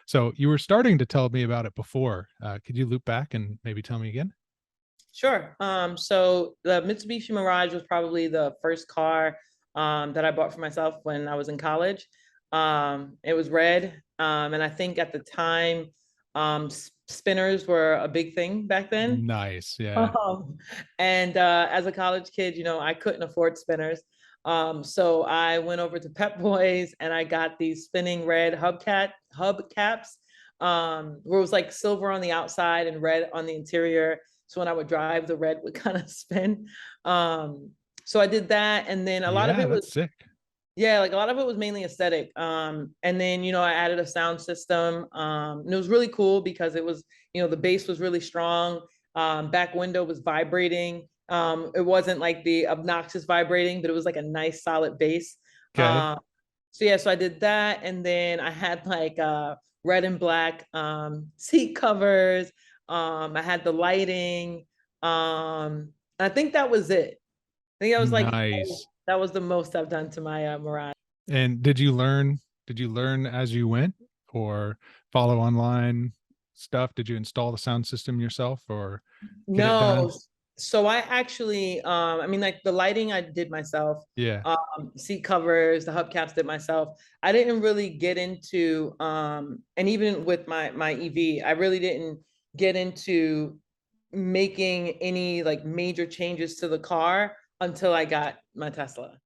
So you were starting to tell me about it before. Could you loop back and maybe tell me again? Sure. So the Mitsubishi Mirage was probably the first car that I bought for myself when I was in college. It was red, and I think at the time, spinners were a big thing back then. Nice. Yeah. Um, and as a college kid, I couldn't afford spinners. So I went over to Pep Boys and I got these spinning red hubcaps, where it was like silver on the outside and red on the interior. So when I would drive, the red would kind of spin. Um, so I did that, and then a lot of Yeah, it was, that's sick. yeah, like a lot of it was mainly aesthetic. And then, I added a sound system. And it was really cool because it was, the bass was really strong. Back window was vibrating. It wasn't like the obnoxious vibrating, but it was like a nice solid bass. Okay. So yeah, so I did that. And then I had like red and black seat covers. I had the lighting. I think that was it. I think that was like Nice. that was the most I've done to my Mirage. And did you learn as you went or follow online stuff? Did you install the sound system yourself or get it No, done? so I actually, I mean, like the lighting I did myself, Yeah. seat covers, the hubcaps did myself. I didn't really get into, and even with my EV, I really didn't get into making any like major changes to the car until I got my Tesla.